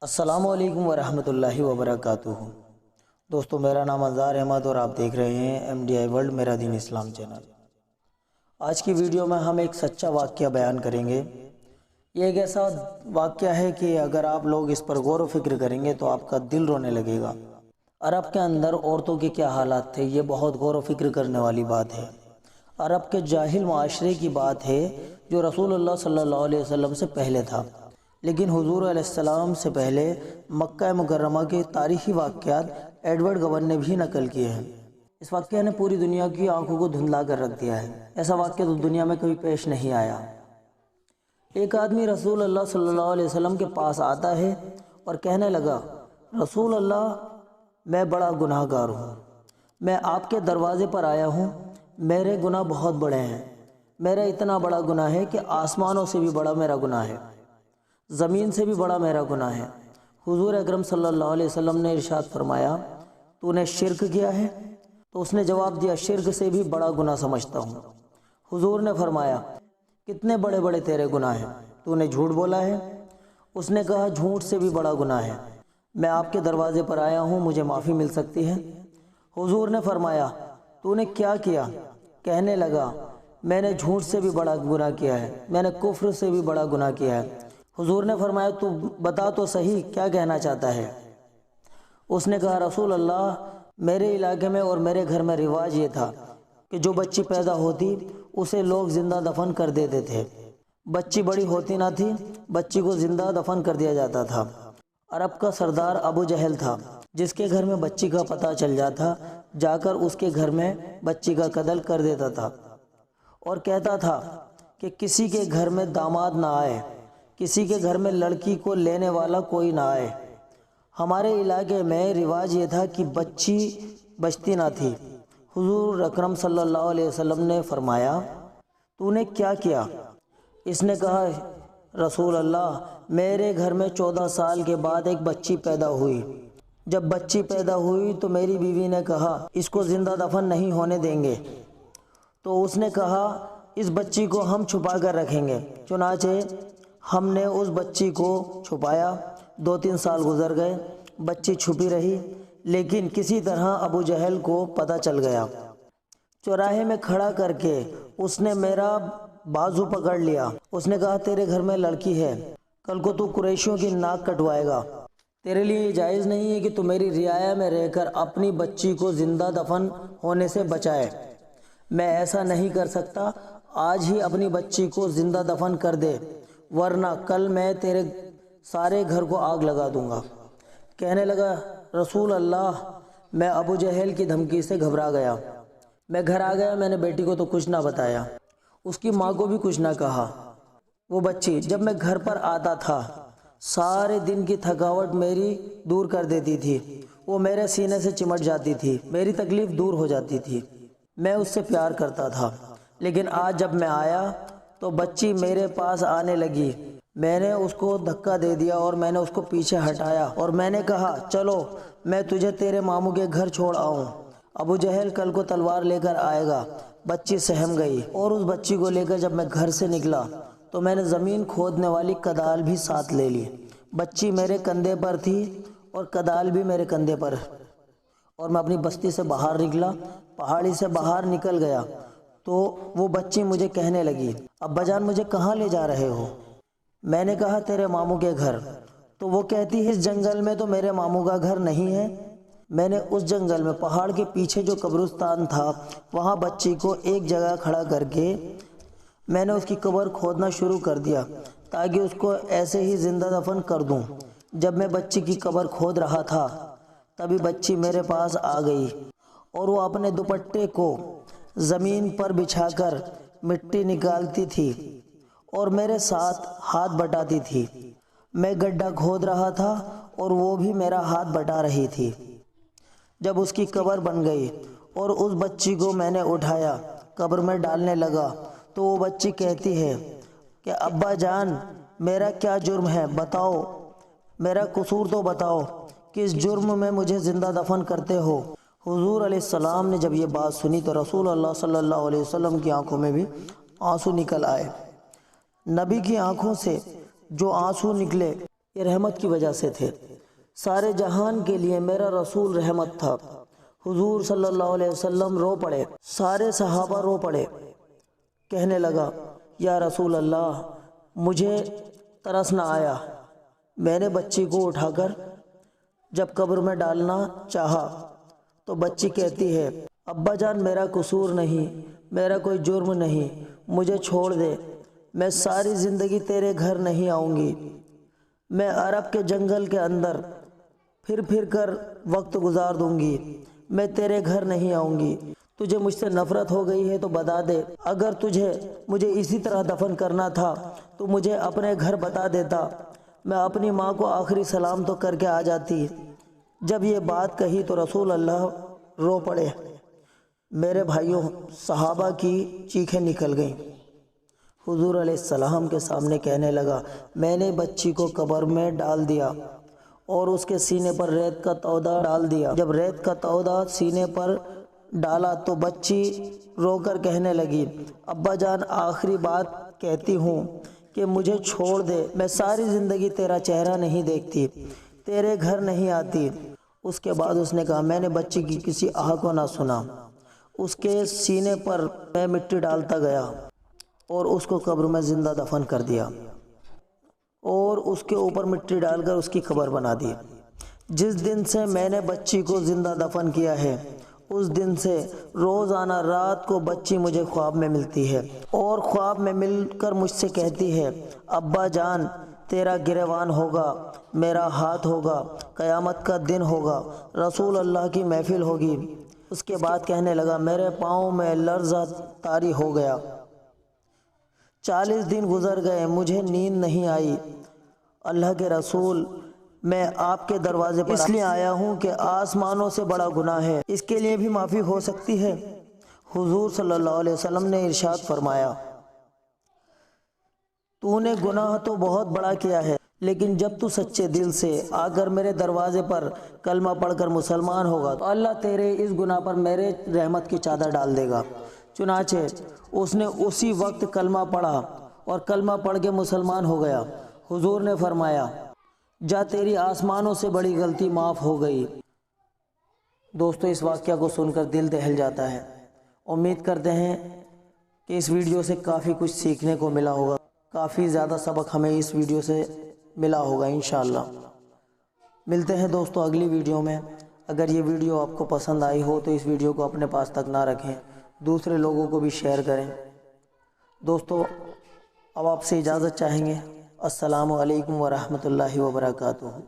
السلام علیکم ورحمۃ اللہ وبرکاتہ۔ دوستو، میرا نام انظار احمد اور آپ دیکھ رہے ہیں MDI ورلڈ میرا دین اسلام چینل۔ آج کی ویڈیو میں ہم ایک سچا واقعہ بیان کریں گے۔ یہ ایک ایسا واقعہ ہے کہ اگر آپ لوگ اس پر غور و فکر کریں گے تو آپ کا دل رونے لگے گا۔ عرب کے اندر عورتوں کے کیا حالات تھے، یہ بہت غور و فکر کرنے والی بات ہے۔ عرب کے جاہل معاشرے کی بات ہے جو رسول اللہ صلی اللہ علیہ وسلم سے پہلے تھا، لیکن حضور علیہ السلام سے پہلے مکہ مکرمہ کے تاریخی واقعات ایڈورڈ گبن نے بھی نقل کیے ہیں۔ اس واقعہ نے پوری دنیا کی آنکھوں کو دھندلا کر رکھ دیا ہے۔ ایسا واقعہ تو دنیا میں کبھی پیش نہیں آیا۔ ایک آدمی رسول اللہ صلی اللہ علیہ وسلم کے پاس آتا ہے اور کہنے لگا، رسول اللہ، میں بڑا گناہ گار ہوں، میں آپ کے دروازے پر آیا ہوں، میرے گناہ بہت بڑے ہیں، میرا اتنا بڑا گناہ ہے کہ آسمانوں سے بھی بڑا میرا گناہ ہے، زمین سے بھی بڑا میرا گناہ ہے۔ حضور اکرم صلی اللہ علیہ وسلم نے ارشاد فرمایا، تو نے شرک کیا ہے؟ تو اس نے جواب دیا، شرک سے بھی بڑا گناہ سمجھتا ہوں۔ حضور نے فرمایا، کتنے بڑے بڑے تیرے گناہ ہیں؟ تو نے جھوٹ بولا ہے؟ اس نے کہا، جھوٹ سے بھی بڑا گناہ ہے، میں آپ کے دروازے پر آیا ہوں، مجھے معافی مل سکتی ہے؟ حضور نے فرمایا، تو نے کیا کیا؟ کہنے لگا، میں نے جھوٹ سے بھی بڑا گناہ کیا ہے، میں نے کفر سے بھی بڑا گناہ کیا ہے۔ حضور نے فرمایا، تو بتا تو صحیح کیا کہنا چاہتا ہے؟ اس نے کہا، رسول اللہ، میرے علاقے میں اور میرے گھر میں رواج یہ تھا کہ جو بچی پیدا ہوتی اسے لوگ زندہ دفن کر دیتے تھے، بچی بڑی ہوتی نہ تھی، بچی کو زندہ دفن کر دیا جاتا تھا۔ عرب کا سردار ابو جہل تھا، جس کے گھر میں بچی کا پتہ چل جاتا جا کر اس کے گھر میں بچی کا قتل کر دیتا تھا اور کہتا تھا کہ کسی کے گھر میں داماد نہ آئے، کسی کے گھر میں لڑکی کو لینے والا کوئی نہ آئے۔ ہمارے علاقے میں رواج یہ تھا کہ بچی بچتی نہ تھی۔ حضور اکرم صلی اللہ علیہ وسلم نے فرمایا، تو نے کیا کیا؟ اس نے کہا، رسول اللہ، میرے گھر میں 14 سال کے بعد ایک بچی پیدا ہوئی۔ جب بچی پیدا ہوئی تو میری بیوی نے کہا، اس کو زندہ دفن نہیں ہونے دیں گے۔ تو اس نے کہا، اس بچی کو ہم چھپا کر رکھیں گے۔ چنانچہ ہم نے اس بچی کو چھپایا۔ 2-3 سال گزر گئے، بچی چھپی رہی، لیکن کسی طرح ابو جہل کو پتہ چل گیا۔ چوراہے میں کھڑا کر کے اس نے میرا بازو پکڑ لیا۔ اس نے کہا، تیرے گھر میں لڑکی ہے، کل کو تو قریشیوں کی ناک کٹوائے گا، تیرے لیے یہ جائز نہیں ہے کہ تو میری رعایا میں رہ کر اپنی بچی کو زندہ دفن ہونے سے بچائے۔ میں ایسا نہیں کر سکتا، آج ہی اپنی بچی کو زندہ دفن کر دے، ورنہ کل میں تیرے سارے گھر کو آگ لگا دوں گا۔ کہنے لگا، رسول اللہ، میں ابو جہل کی دھمکی سے گھبرا گیا، میں گھر آ گیا، میں نے بیٹی کو تو کچھ نہ بتایا، اس کی ماں کو بھی کچھ نہ کہا۔ وہ بچی جب میں گھر پر آتا تھا، سارے دن کی تھکاوٹ میری دور کر دیتی تھی، وہ میرے سینے سے چمٹ جاتی تھی، میری تکلیف دور ہو جاتی تھی، میں اس سے پیار کرتا تھا۔ لیکن آج جب میں آیا تو بچی میرے پاس آنے لگی، میں نے اس کو دھکا دے دیا اور میں نے اس کو پیچھے ہٹایا اور میں نے کہا، چلو میں تجھے تیرے ماموں کے گھر چھوڑ آؤں، ابو جہل کل کو تلوار لے کر آئے گا۔ بچی سہم گئی اور اس بچی کو لے کر جب میں گھر سے نکلا تو میں نے زمین کھودنے والی کدال بھی ساتھ لے لی۔ بچی میرے کندھے پر تھی اور کدال بھی میرے کندھے پر، اور میں اپنی بستی سے باہر نکلا، پہاڑی سے باہر نکل گیا تو وہ بچی مجھے کہنے لگی، ابا جان مجھے کہاں لے جا رہے ہو؟ میں نے کہا، تیرے ماموں کے گھر۔ تو وہ کہتی، اس جنگل میں تو میرے ماموں کا گھر نہیں ہے۔ میں نے اس جنگل میں پہاڑ کے پیچھے جو قبرستان تھا وہاں بچی کو ایک جگہ کھڑا کر کے میں نے اس کی قبر کھودنا شروع کر دیا تاکہ اس کو ایسے ہی زندہ دفن کر دوں۔ جب میں بچی کی قبر کھود رہا تھا تبھی بچی میرے پاس آ گئی اور وہ اپنے دوپٹے کو زمین پر بچھا کر مٹی نکالتی تھی اور میرے ساتھ ہاتھ بٹاتی تھی۔ میں گڈھا کھود رہا تھا اور وہ بھی میرا ہاتھ بٹا رہی تھی۔ جب اس کی قبر بن گئی اور اس بچی کو میں نے اٹھایا، قبر میں ڈالنے لگا تو وہ بچی کہتی ہے کہ ابا جان، میرا کیا جرم ہے بتاؤ، میرا قصور تو بتاؤ، کس جرم میں مجھے زندہ دفن کرتے ہو؟ حضور علیہ السلام نے جب یہ بات سنی تو رسول اللہ صلی اللہ علیہ وسلم کی آنکھوں میں بھی آنسو نکل آئے۔ نبی کی آنکھوں سے جو آنسو نکلے یہ رحمت کی وجہ سے تھے۔ سارے جہان کے لیے میرا رسول رحمت تھا۔ حضور صلی اللہ علیہ وسلم رو پڑے، سارے صحابہ رو پڑے۔ کہنے لگا یا رسول اللہ مجھے ترس نہ آیا، میں نے بچی کو اٹھا کر جب قبر میں ڈالنا چاہا تو بچی کہتی ہے ابا جان میرا قصور نہیں، میرا کوئی جرم نہیں، مجھے چھوڑ دے، میں ساری زندگی تیرے گھر نہیں آؤں گی، میں عرب کے جنگل کے اندر پھر کر وقت گزار دوں گی، میں تیرے گھر نہیں آؤں گی، تجھے مجھ سے نفرت ہو گئی ہے تو بتا دے، اگر تجھے مجھے اسی طرح دفن کرنا تھا تو مجھے اپنے گھر بتا دیتا، میں اپنی ماں کو آخری سلام تو کر کے آ جاتی۔ جب یہ بات کہی تو رسول اللہ رو پڑے۔ میرے بھائیوں، صحابہ کی چیخیں نکل گئیں۔ حضور علیہ السلام کے سامنے کہنے لگا میں نے بچی کو قبر میں ڈال دیا اور اس کے سینے پر ریت کا تودہ ڈال دیا۔ جب ریت کا تودہ سینے پر ڈالا تو بچی رو کر کہنے لگی ابا جان آخری بات کہتی ہوں کہ مجھے چھوڑ دے، میں ساری زندگی تیرا چہرہ نہیں دیکھتی، تیرے گھر نہیں آتی۔ اس کے بعد اس نے کہا میں نے بچی کی کسی آہ کو نہ سنا، اس کے سینے پر میں مٹی ڈالتا گیا اور اس کو قبر میں زندہ دفن کر دیا اور اس کے اوپر مٹی ڈال کر اس کی قبر بنا دی۔ جس دن سے میں نے بچی کو زندہ دفن کیا ہے اس دن سے روزانہ رات کو بچی مجھے خواب میں ملتی ہے اور خواب میں مل کر مجھ سے کہتی ہے ابا جان تیرا گریوان ہوگا، میرا ہاتھ ہوگا، قیامت کا دن ہوگا، رسول اللہ کی محفل ہوگی۔ اس کے بعد کہنے لگا میرے پاؤں میں لرزہ طاری ہو گیا، 40 دن گزر گئے، مجھے نیند نہیں آئی۔ اللہ کے رسول میں آپ کے دروازے پر اس لیے آیا ہوں کہ آسمانوں سے بڑا گناہ ہے، اس کے لیے بھی معافی ہو سکتی ہے؟ حضور صلی اللہ علیہ وسلم نے ارشاد فرمایا تو نے گناہ تو بہت بڑا کیا ہے، لیکن جب تو سچے دل سے آ کر میرے دروازے پر کلمہ پڑھ کر مسلمان ہوگا تو اللہ تیرے اس گناہ پر میرے رحمت کی چادر ڈال دے گا۔ چنانچہ اس نے اسی وقت کلمہ پڑھا اور کلمہ پڑھ کے مسلمان ہو گیا۔ حضور نے فرمایا جا تیری آسمانوں سے بڑی غلطی معاف ہو گئی۔ دوستو اس واقعہ کو سن کر دل دہل جاتا ہے۔ امید کرتے ہیں کہ اس ویڈیو سے کافی کچھ سیکھنے کو ملا ہوگا، کافی زیادہ سبق ہمیں اس ویڈیو سے ملا ہوگا انشاءاللہ۔ ملتے ہیں دوستو اگلی ویڈیو میں۔ اگر یہ ویڈیو آپ کو پسند آئی ہو تو اس ویڈیو کو اپنے پاس تک نہ رکھیں، دوسرے لوگوں کو بھی شیئر کریں۔ دوستو اب آپ سے اجازت چاہیں گے۔ السلام علیکم ورحمۃ اللہ وبرکاتہ۔